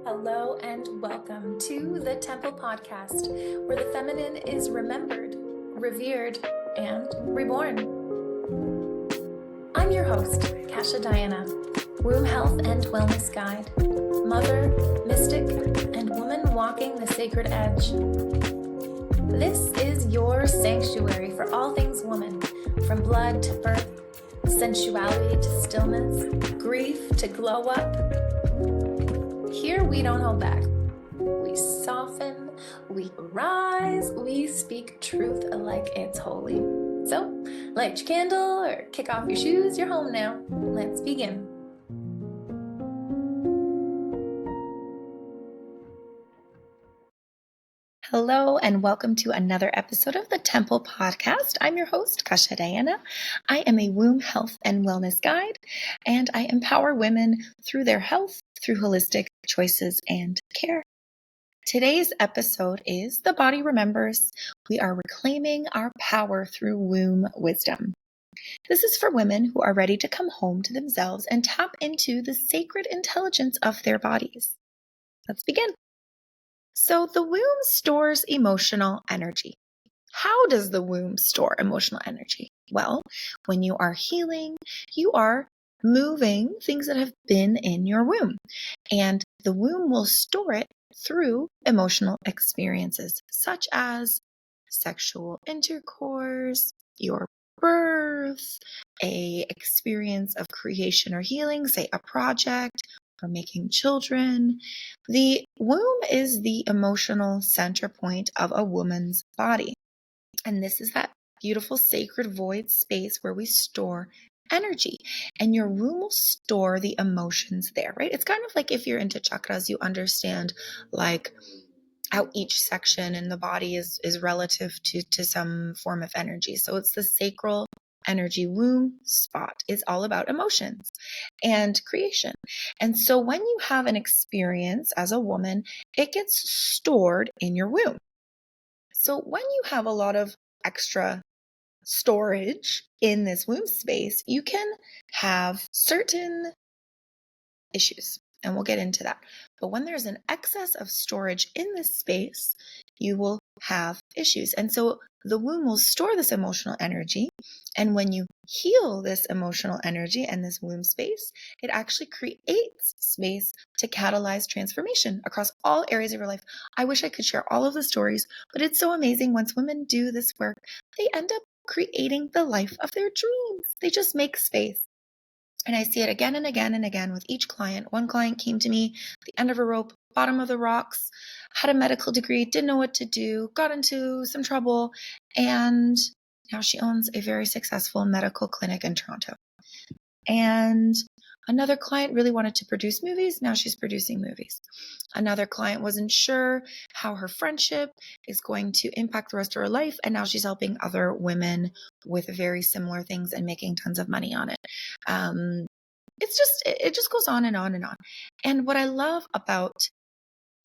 Hello and welcome to the Temple Podcast, where the feminine is remembered, revered, and reborn. I'm your host, Kasia Diana, womb health and wellness guide, mother, mystic, and woman walking the sacred edge. This is your sanctuary for all things woman, from blood to birth, sensuality to stillness, grief to glow up. Here we don't hold back. We soften, we rise, we speak truth like it's holy. So, light your candle or kick off your shoes, you're home now. Let's begin. Hello and welcome to another episode of the Temple Podcast. I'm your host, Kasia Diana. I am a womb health and wellness guide, and I empower women through their health, through holistic choices and care. Today's episode is The Body Remembers. We are reclaiming our power through womb wisdom. This is for women who are ready to come home to themselves and tap into the sacred intelligence of their bodies. Let's begin. So the womb stores emotional energy. How does the womb store emotional energy? Well, when you are healing, you are moving things that have been in your womb, and the womb will store it through emotional experiences such as sexual intercourse, your birth, a experience of creation or healing, say a project or making children. The womb is the emotional center point of a woman's body. And this is that beautiful sacred void space where we store energy, and your womb will store the emotions there, right? It's kind of like if you're into chakras, you understand like how each section in the body is relative to some form of energy. So it's the sacral energy womb spot is all about emotions and creation. And so when you have an experience as a woman, it gets stored in your womb. So when you have a lot of extra storage in this womb space, you can have certain issues, and we'll get into that. But when there's an excess of storage in this space, you will have issues. And so the womb will store this emotional energy. And when you heal this emotional energy and this womb space, it actually creates space to catalyze transformation across all areas of your life. I wish I could share all of the stories, but it's so amazing. Once women do this work, they end up creating the life of their dreams. They just make space. And I see it again and again and again with each client. One client came to me at the end of a rope, bottom of the rocks, had a medical degree, didn't know what to do, got into some trouble, and now she owns a very successful medical clinic in Toronto. And another client really wanted to produce movies. Now she's producing movies. Another client wasn't sure how her friendship is going to impact the rest of her life. And now she's helping other women with very similar things and making tons of money on it. It just goes on and on and on. And what I love about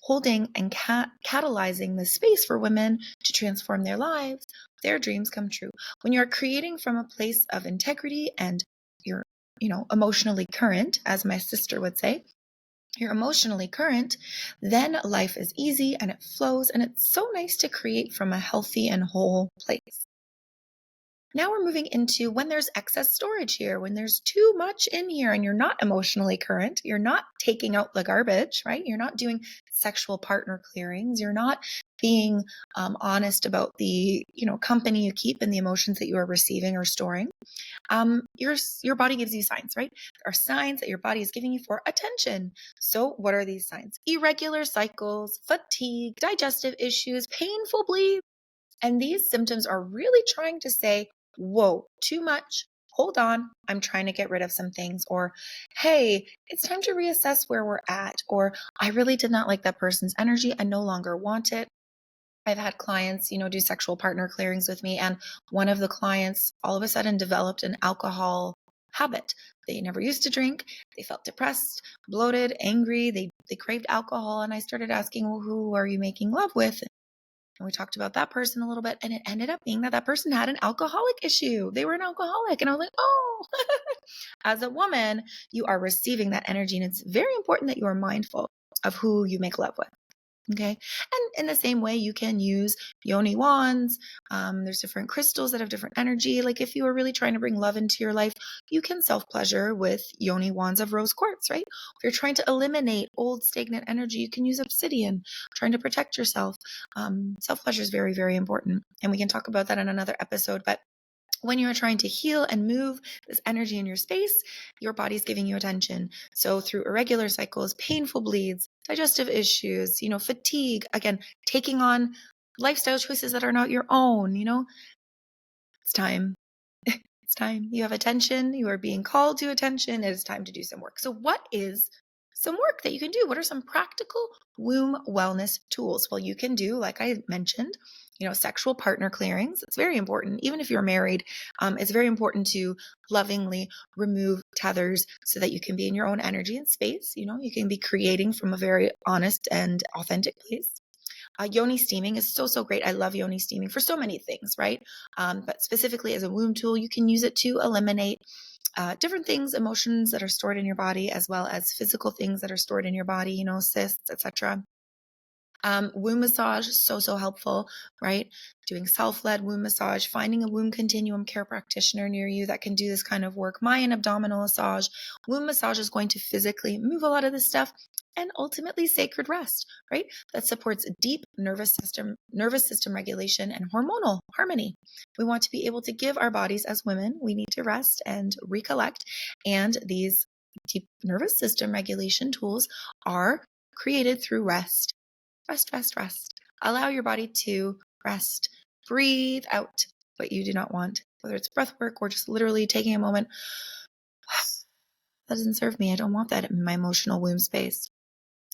holding and catalyzing the space for women to transform their lives, their dreams come true. When you're creating from a place of integrity and you're emotionally current, as my sister would say, you're emotionally current, then life is easy and it flows, and it's so nice to create from a healthy and whole place. Now we're moving into when there's excess storage here, when there's too much in here and you're not emotionally current, you're not taking out the garbage, right? You're not doing sexual partner clearings. You're not being honest about the, company you keep and the emotions that you are receiving or storing. Your body gives you signs, right? There are signs that your body is giving you for attention. So what are these signs? Irregular cycles, fatigue, digestive issues, painful bleeds. And these symptoms are really trying to say, whoa, too much. Hold on, I'm trying to get rid of some things. Or, hey, it's time to reassess where we're at. Or, I really did not like that person's energy. I no longer want it. I've had clients, do sexual partner clearings with me. And one of the clients all of a sudden developed an alcohol habit. They never used to drink. They felt depressed, bloated, angry. They craved alcohol. And I started asking, well, who are you making love with? And we talked about that person a little bit, and it ended up being that person had an alcoholic issue. They were an alcoholic. And I was like, oh, as a woman, you are receiving that energy. And it's very important that you are mindful of who you make love with. Okay. And in the same way, you can use yoni wands. There's different crystals that have different energy. Like if you are really trying to bring love into your life, you can self-pleasure with yoni wands of rose quartz, right? If you're trying to eliminate old stagnant energy, you can use obsidian, trying to protect yourself. Self-pleasure is very, very important. And we can talk about that in another episode. But when you're trying to heal and move this energy in your space, your body's giving you attention. So through irregular cycles, painful bleeds, digestive issues, fatigue, again, taking on lifestyle choices that are not your own, it's time. It's time. You have attention. You are being called to attention. It is time to do some work. So what is some work that you can do? What are some practical womb wellness tools? Well, you can do, like I mentioned, sexual partner clearings. It's very important. Even if you're married, it's very important to lovingly remove tethers so that you can be in your own energy and space. You can be creating from a very honest and authentic place. Yoni steaming is so, so great. I love yoni steaming for so many things, right? But specifically as a womb tool, you can use it to eliminate different things, emotions that are stored in your body, as well as physical things that are stored in your body, cysts, etc. Womb massage, so, so helpful, right? Doing self-led womb massage, finding a womb continuum care practitioner near you that can do this kind of work. Mayan abdominal massage. Womb massage is going to physically move a lot of this stuff, and ultimately sacred rest, right? That supports deep nervous system regulation and hormonal harmony. We want to be able to give our bodies as women, we need to rest and recollect. And these deep nervous system regulation tools are created through rest. Rest, rest, rest. Allow your body to rest. Breathe out what you do not want, whether it's breath work or just literally taking a moment. That doesn't serve me. I don't want that in my emotional womb space.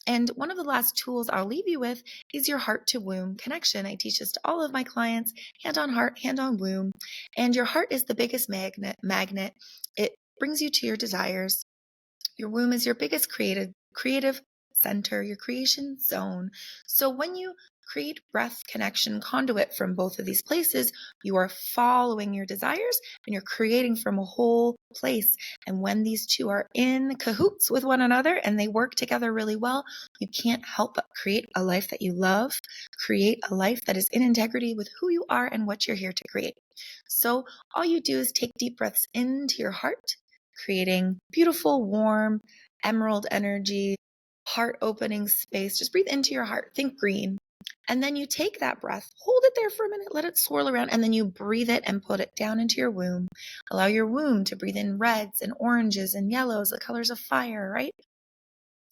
And one of the last tools I'll leave you with is your heart to womb connection. I teach this to all of my clients, hand on heart, hand on womb. And your heart is the biggest magnet. It brings you to your desires. Your womb is your biggest creative center, your creation zone. So when you create breath connection conduit from both of these places, you are following your desires and you're creating from a whole place. And when these two are in cahoots with one another and they work together really well, you can't help but create a life that you love, create a life that is in integrity with who you are and what you're here to create. So all you do is take deep breaths into your heart, creating beautiful, warm, emerald energy, heart opening space. Just breathe into your heart. Think green. And then you take that breath, hold it there for a minute, let it swirl around, and then you breathe it and put it down into your womb. Allow your womb to breathe in reds and oranges and yellows, the colors of fire, right?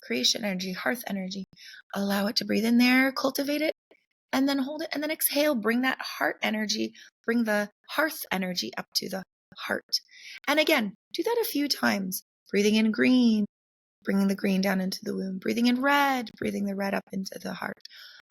Creation energy, hearth energy. Allow it to breathe in there, cultivate it, and then hold it, and then exhale. Bring that heart energy, bring the hearth energy up to the heart. And again, do that a few times. Breathing in green, bringing the green down into the womb, breathing in red, breathing the red up into the heart,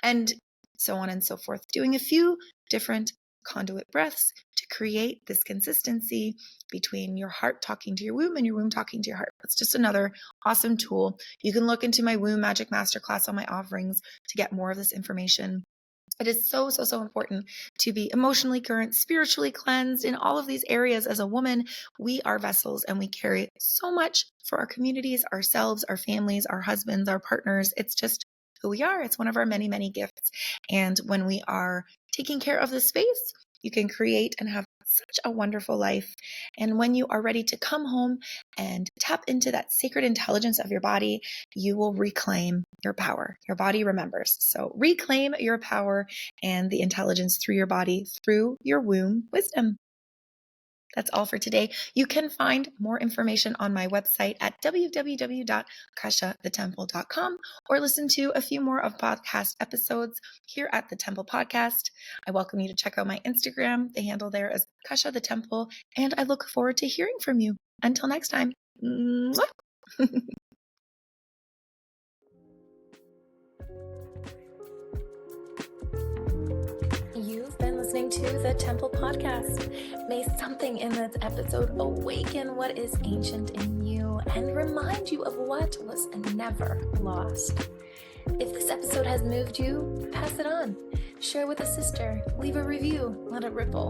and so on and so forth. Doing a few different conduit breaths to create this consistency between your heart talking to your womb and your womb talking to your heart. That's just another awesome tool. You can look into my Womb Magic Masterclass on my offerings to get more of this information. It is so, so, so important to be emotionally current, spiritually cleansed in all of these areas. As a woman, we are vessels and we carry so much for our communities, ourselves, our families, our husbands, our partners. It's just who we are. It's one of our many, many gifts. And when we are taking care of the space, you can create and have such a wonderful life. And when you are ready to come home and tap into that sacred intelligence of your body, you will reclaim your power. Your body remembers. So reclaim your power and the intelligence through your body, through your womb wisdom. That's all for today. You can find more information on my website at www.kasiathetemple.com or listen to a few more of podcast episodes here at The Temple Podcast. I welcome you to check out my Instagram. The handle there is Kasia the Temple, and I look forward to hearing from you. Until next time. You've been listening to the Temple Podcast. May something in this episode awaken what is ancient in you and remind you of what was never lost. If this episode has moved you, pass it on. share with a sister, leave a review, let it ripple.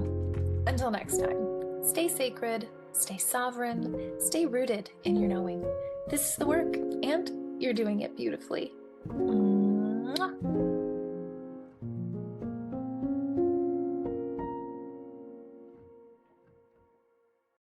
Until next time, stay sacred, stay sovereign, stay rooted in your knowing. This is the work, and you're doing it beautifully. Mwah.